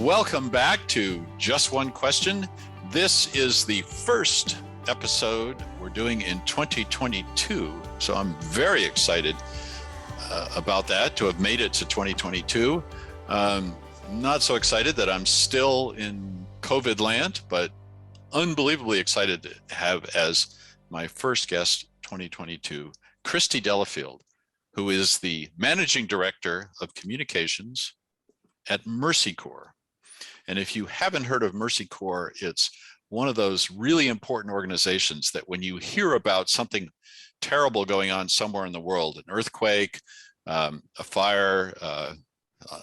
Welcome back to Just One Question. This is the first episode we're doing in 2022, so I'm very excited about that, to have made it to 2022. Not so excited that I'm still in COVID land, but unbelievably excited to have as my first guest 2022, Christy Delafield, who is the Managing Director of Communications at Mercy Corps. And if you haven't heard of Mercy Corps, it's one of those really important organizations that when you hear about something terrible going on somewhere in the world, an earthquake, a fire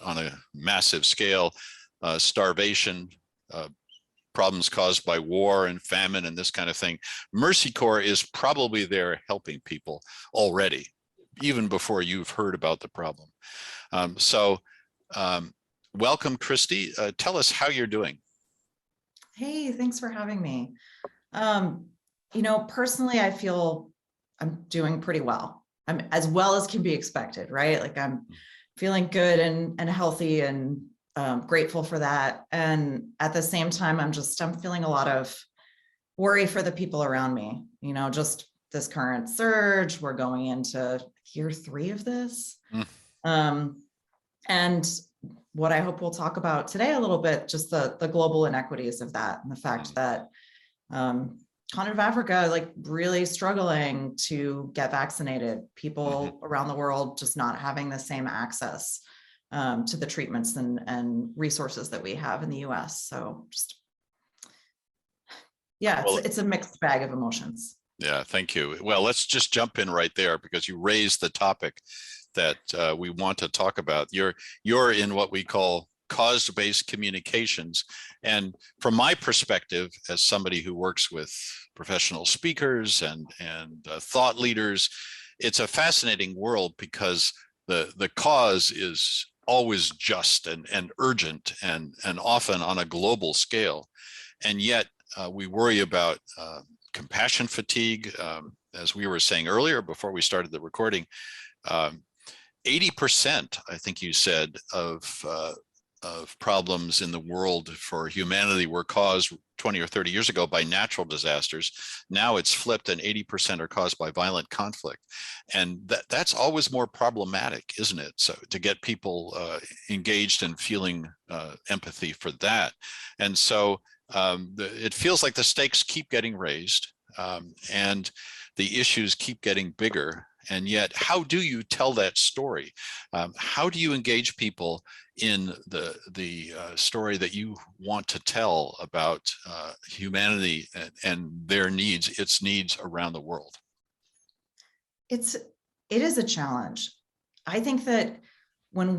on a massive scale, starvation, problems caused by war and famine and this kind of thing, Mercy Corps is probably there helping people already, even before you've heard about the problem. Welcome, Christy. Tell us how you're doing. Hey, thanks for having me. Personally, I feel I'm doing pretty well. I'm as well as can be expected, right? Like I'm feeling good and healthy and grateful for that. And at the same time, I'm feeling a lot of worry for the people around me, just this current surge. We're going into year 3 of this. And what I hope we'll talk about today a little bit, just the global inequities of that, and the fact that continent of Africa, like really struggling to get vaccinated, people around the world just not having the same access to the treatments and resources that we have in the US. So it's a mixed bag of emotions. Yeah, thank you. Well, let's just jump in right there, because you raised the topic that we want to talk about. You're in what we call cause-based communications. And from my perspective, as somebody who works with professional speakers and thought leaders, it's a fascinating world, because the cause is always just and urgent and often on a global scale. And yet we worry about compassion fatigue. As we were saying earlier before we started the recording, 80%, I think you said, of problems in the world for humanity were caused 20 or 30 years ago by natural disasters. Now it's flipped, and 80% are caused by violent conflict. And that's always more problematic, isn't it? So to get people engaged and feeling empathy for that. And so it feels like the stakes keep getting raised, and the issues keep getting bigger. And yet, how do you tell that story? How do you engage people in the story that you want to tell about humanity and their needs, its needs around the world? It is a challenge. I think that when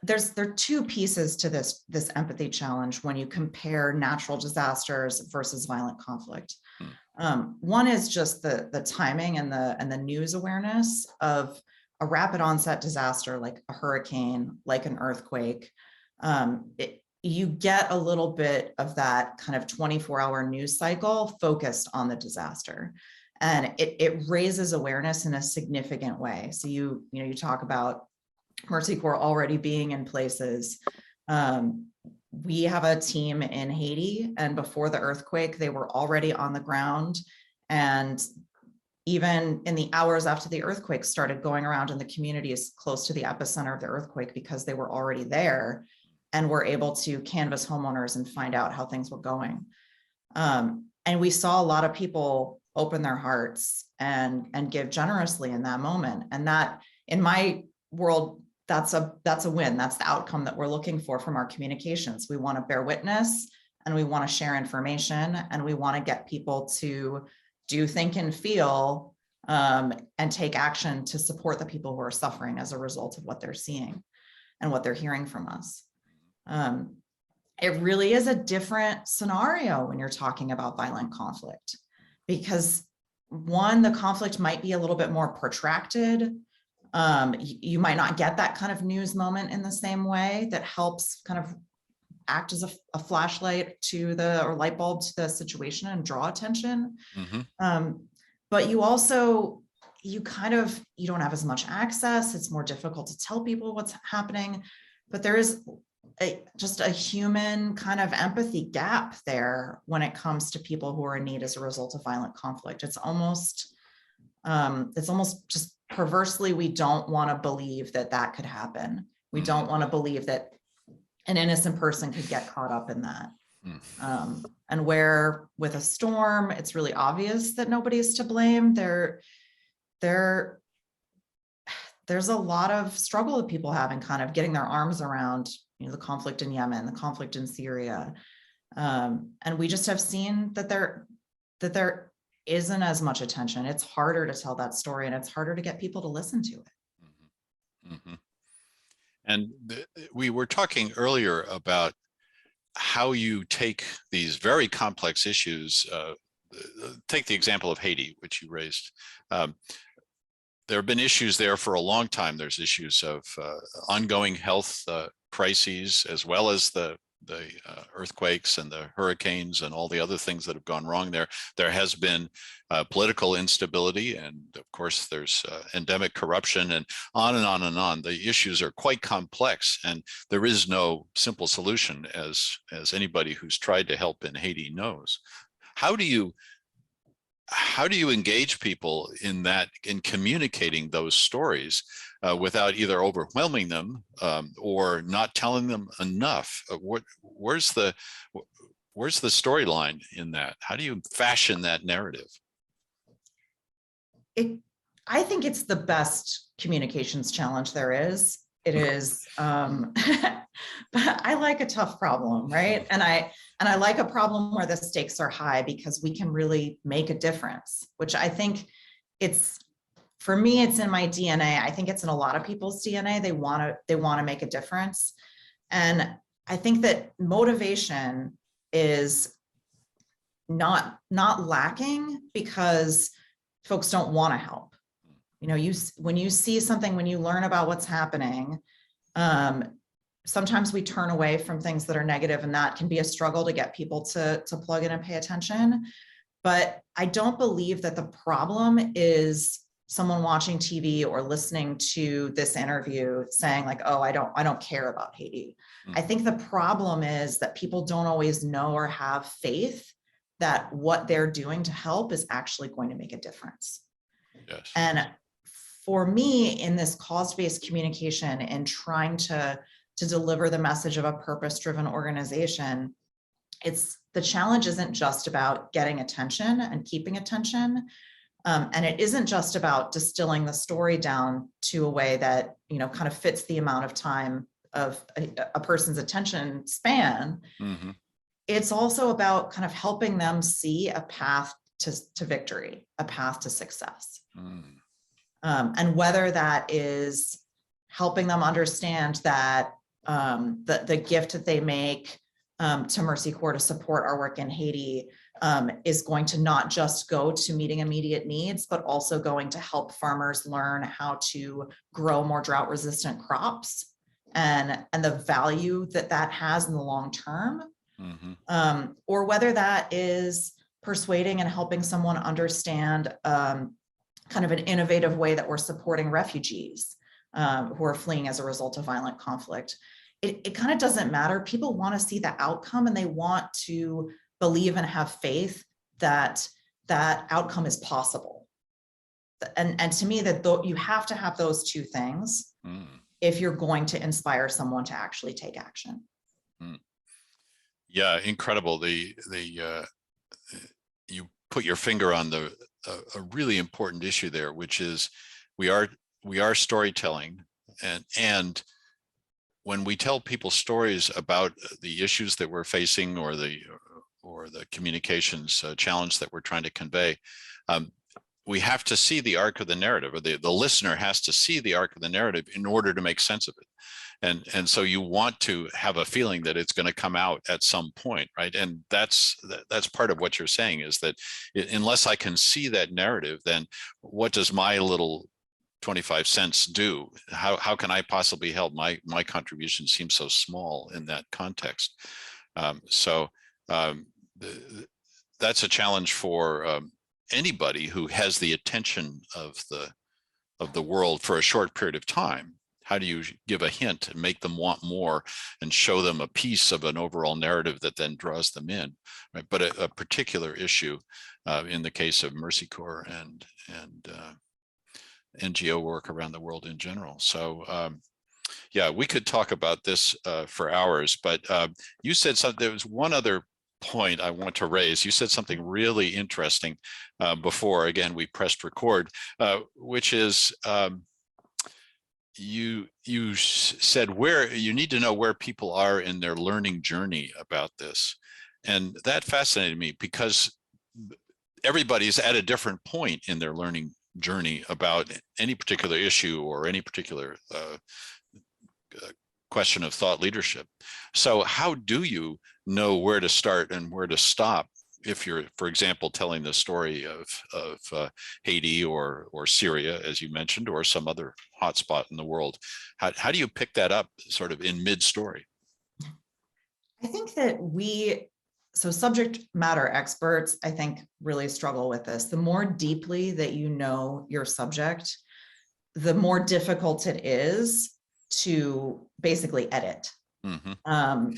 there are 2 pieces to this empathy challenge when you compare natural disasters versus violent conflict. One is just the timing and the news awareness of a rapid onset disaster like a hurricane, like an earthquake. You get a little bit of that kind of 24-hour news cycle focused on the disaster, and it raises awareness in a significant way. So you talk about Mercy Corps already being in places. We have a team in Haiti, and before the earthquake, they were already on the ground. And even in the hours after the earthquake, started going around in the communities close to the epicenter of the earthquake, because they were already there and were able to canvass homeowners and find out how things were going. And we saw a lot of people open their hearts and give generously in that moment. And that, in my world, that's a win. That's the outcome that we're looking for from our communications. We want to bear witness, and we want to share information, and we want to get people to do, think, and feel, and take action to support the people who are suffering as a result of what they're seeing and what they're hearing from us. It really is a different scenario when you're talking about violent conflict, because one, the conflict might be a little bit more protracted. You might not get that kind of news moment in the same way that helps kind of act as a flashlight or light bulb to the situation and draw attention. But you also, you don't have as much access. It's more difficult to tell people what's happening, but there is just a human kind of empathy gap there when it comes to people who are in need as a result of violent conflict. It's almost just perversely, we don't want to believe that that could happen. We don't want to believe that an innocent person could get caught up in that. And where with a storm, it's really obvious that nobody's to blame. There's a lot of struggle that people have in kind of getting their arms around, the conflict in Yemen, the conflict in Syria. And we just have seen that there isn't as much attention. It's harder to tell that story, and it's harder to get people to listen to it. Mm-hmm. And we were talking earlier about how you take these very complex issues. Take the example of Haiti, which you raised. There have been issues there for a long time. There's issues of ongoing health crises, as well as the earthquakes and the hurricanes and all the other things that have gone wrong there. There has been political instability, and of course there's endemic corruption, and on and on and on. The issues are quite complex, and there is no simple solution, as anybody who's tried to help in Haiti knows. How do you engage people in communicating those stories without either overwhelming them or not telling them enough? Where's the storyline in that? How do you fashion that narrative? I think it's the best communications challenge there is. It is, but I like a tough problem, right? And I like a problem where the stakes are high, because we can really make a difference, which I think for me, it's in my DNA. I think it's in a lot of people's DNA. They want to make a difference. And I think that motivation is not lacking because folks don't want to help. When you see something, when you learn about what's happening, sometimes we turn away from things that are negative, and that can be a struggle to get people to plug in and pay attention. But I don't believe that the problem is someone watching TV or listening to this interview saying like, oh, I don't care about Haiti. I think the problem is that people don't always know or have faith that what they're doing to help is actually going to make a difference. Yes. And for me, in this cause-based communication and trying to deliver the message of a purpose-driven organization, the challenge isn't just about getting attention and keeping attention. And it isn't just about distilling the story down to a way that, kind of fits the amount of time of a person's attention span. Mm-hmm. It's also about kind of helping them see a path to victory, a path to success. And whether that is helping them understand that the gift that they make to Mercy Corps to support our work in Haiti is going to not just go to meeting immediate needs, but also going to help farmers learn how to grow more drought-resistant crops and the value that has in the long term. Mm-hmm. Or whether that is persuading and helping someone understand kind of an innovative way that we're supporting refugees who are fleeing as a result of violent conflict. It kind of doesn't matter. People want to see the outcome, and they want to believe and have faith that that outcome is possible. And to me, that you have to have those two things if you're going to inspire someone to actually take action. Yeah, incredible. You put your finger on a really important issue there, which is we are storytelling, and when we tell people stories about the issues that we're facing or the communications challenge that we're trying to convey, we have to see the arc of the narrative, or the listener has to see the arc of the narrative in order to make sense of it. And so you want to have a feeling that it's going to come out at some point, right? And that's part of what you're saying, is that unless I can see that narrative, then what does my little 25 cents do? How can I possibly help? My contribution seems so small in that context. That's a challenge for anybody who has the attention of the world for a short period of time. how do you give a hint and make them want more and show them a piece of an overall narrative that then draws them in, right? But a particular issue in the case of Mercy Corps and NGO work around the world in general. So yeah, we could talk about this for hours, but you said something, there was one other point I want to raise. You said something really interesting before, again, we pressed record, which is you said where you need to know where people are in their learning journey about this. And that fascinated me because everybody's at a different point in their learning journey about any particular issue or any particular question of thought leadership. So how do you know where to start and where to stop if you're, for example, telling the story of Haiti or Syria, as you mentioned, or some other hotspot in the world? How do you pick that up sort of in mid-story? I think that so subject matter experts, I think, really struggle with this. The more deeply that you know your subject, the more difficult it is to basically edit. Mm-hmm.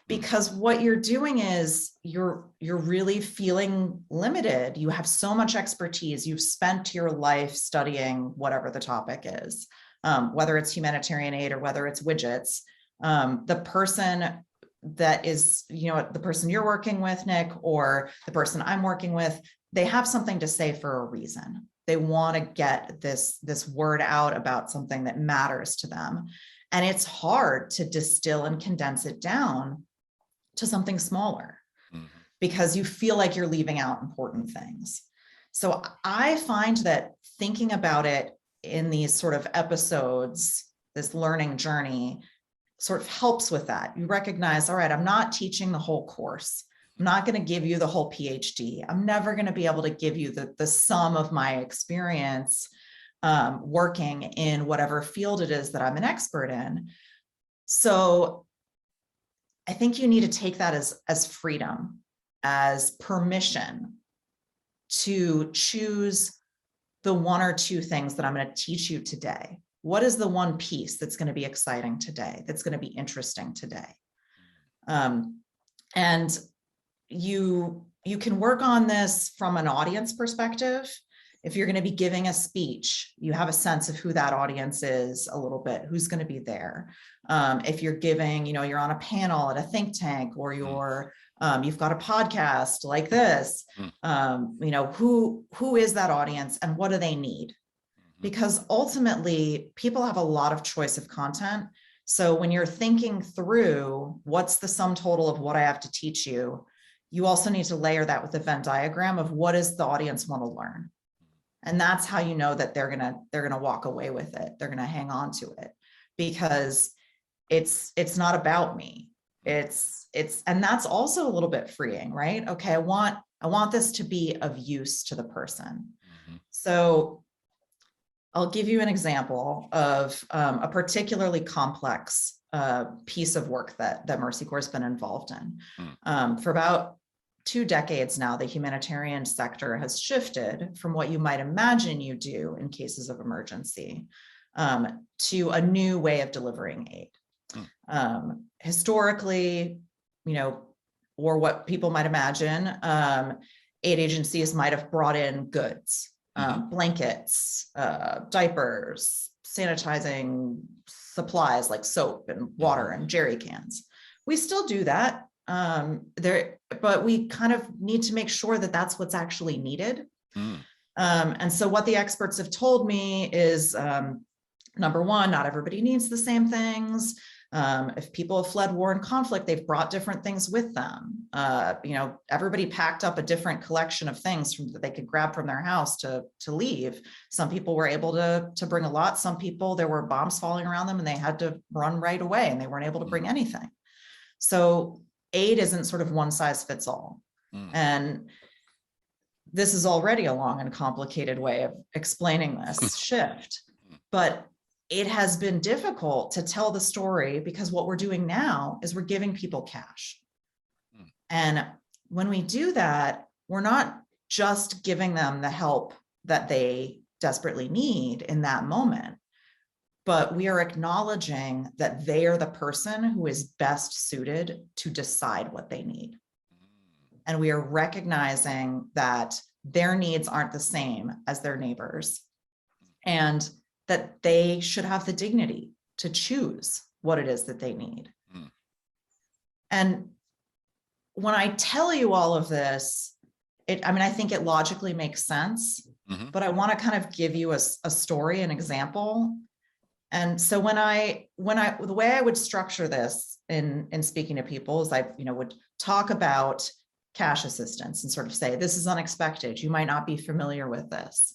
Because what you're doing is you're really feeling limited. You have so much expertise. You've spent your life studying whatever the topic is, whether it's humanitarian aid or whether it's widgets. The person that is, the person you're working with, Nick, or the person I'm working with, they have something to say for a reason. They want to get this word out about something that matters to them. And it's hard to distill and condense it down to something smaller because you feel like you're leaving out important things. So I find that thinking about it in these sort of episodes, this learning journey, sort of helps with that. You recognize, all right, I'm not teaching the whole course. I'm not going to give you the whole PhD. I'm never going to be able to give you the sum of my experience working in whatever field it is that I'm an expert in. So I think you need to take that as freedom, as permission to choose the one or two things that I'm going to teach you today. What is the one piece that's going to be exciting today, that's going to be interesting today? And you can work on this from an audience perspective. If you're going to be giving a speech, you have a sense of who that audience is a little bit, who's going to be there. If you're giving, you're on a panel at a think tank, or you've got a podcast like this, who is that audience and what do they need? Because ultimately, people have a lot of choice of content. So when you're thinking through what's the sum total of what I have to teach you, you also need to layer that with a Venn diagram of what does the audience want to learn. And that's how you know that they're gonna walk away with it. They're gonna hang on to it because it's not about me. And that's also a little bit freeing, right? Okay, I want this to be of use to the person. So I'll give you an example of a particularly complex piece of work that Mercy Corps has been involved in. For about 2 decades now, the humanitarian sector has shifted from what you might imagine you do in cases of emergency to a new way of delivering aid. Historically, or what people might imagine, aid agencies might have brought in goods, blankets, diapers, sanitizing supplies like soap and water and jerry cans. We still do that. But we kind of need to make sure that that's what's actually needed. And so what the experts have told me is, number one, not everybody needs the same things. If people have fled war and conflict, they've brought different things with them. Everybody packed up a different collection of things that they could grab from their house to leave. Some people were able to bring a lot. Some people, there were bombs falling around them and they had to run right away and they weren't able to bring anything. So aid isn't sort of one size fits all. And this is already a long and complicated way of explaining this shift, but it has been difficult to tell the story because what we're doing now is we're giving people cash. And when we do that, we're not just giving them the help that they desperately need in that moment. but we are acknowledging that they are the person who is best suited to decide what they need. And we are recognizing that their needs aren't the same as their neighbors, and that they should have the dignity to choose what it is that they need. And when I tell you all of this, I think it logically makes sense, but I want to kind of give you a story, an example. And so the way I would structure this in speaking to people is I, would talk about cash assistance and sort of say, this is unexpected. You might not be familiar with this.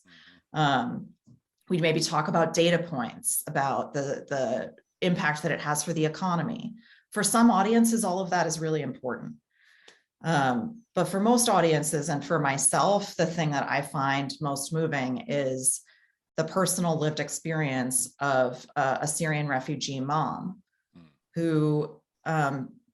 We'd maybe talk about data points, about the impact that it has for the economy. For some audiences, all of that is really important. But for most audiences, and for myself, the thing that I find most moving is the personal lived experience of a Syrian refugee mom who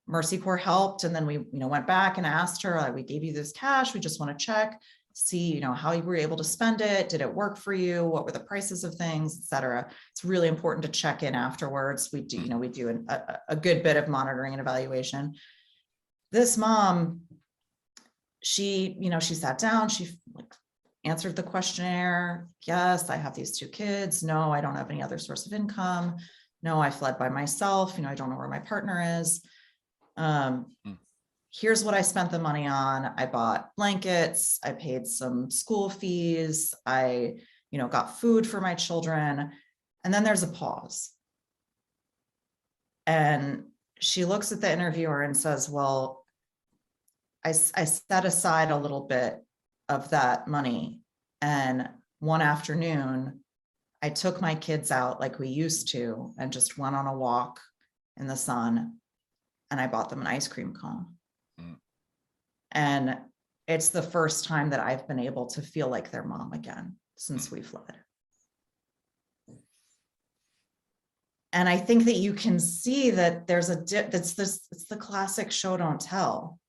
Mercy Corps helped. And then we went back and asked her, like, we gave you this cash, we just want to check, see how you were able to spend it. Did it work for you? What were the prices of things, et cetera? It's really important to check in afterwards. We do, we do a good bit of monitoring and evaluation. This mom, she sat down, she answered the questionnaire. Yes, I have these 2 kids. No, I don't have any other source of income. No, I fled by myself. I don't know where my partner is. Here's what I spent the money on. I bought blankets. I paid some school fees. I, got food for my children. And then there's a pause. And she looks at the interviewer and says, well, I set aside a little bit of that money. And one afternoon, I took my kids out like we used to and just went on a walk in the sun, and I bought them an ice cream cone. And it's the first time that I've been able to feel like their mom again since we fled. And I think that you can see that there's it's the classic show don't tell.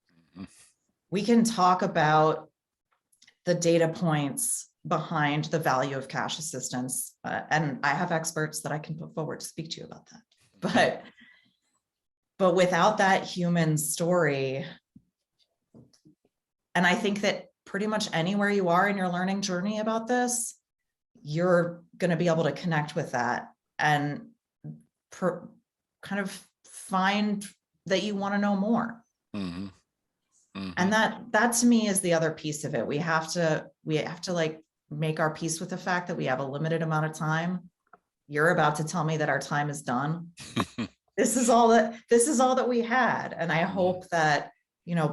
We can talk about the data points behind the value of cash assistance. And I have experts that I can put forward to speak to you about that. But without that human story, and I think that pretty much anywhere you are in your learning journey about this, you're going to be able to connect with that and kind of find that you want to know more. And that to me is the other piece of it. We have to like make our peace with the fact that we have a limited amount of time. You're about to tell me that our time is done. This is all that we had. And I hope that,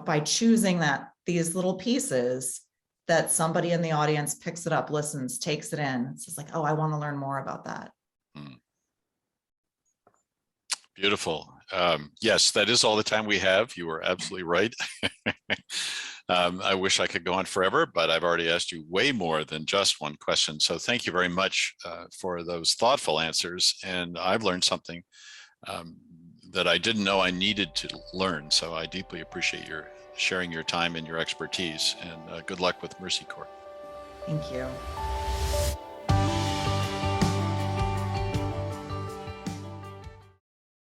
by choosing these little pieces, that somebody in the audience picks it up, listens, takes it in. It's just like, oh, I want to learn more about that. Beautiful. Yes, that is all the time we have. You are absolutely right. I wish I could go on forever, but I've already asked you way more than just one question. So thank you very much for those thoughtful answers. And I've learned something that I didn't know I needed to learn. So I deeply appreciate your sharing your time and your expertise, and good luck with Mercy Corps. Thank you.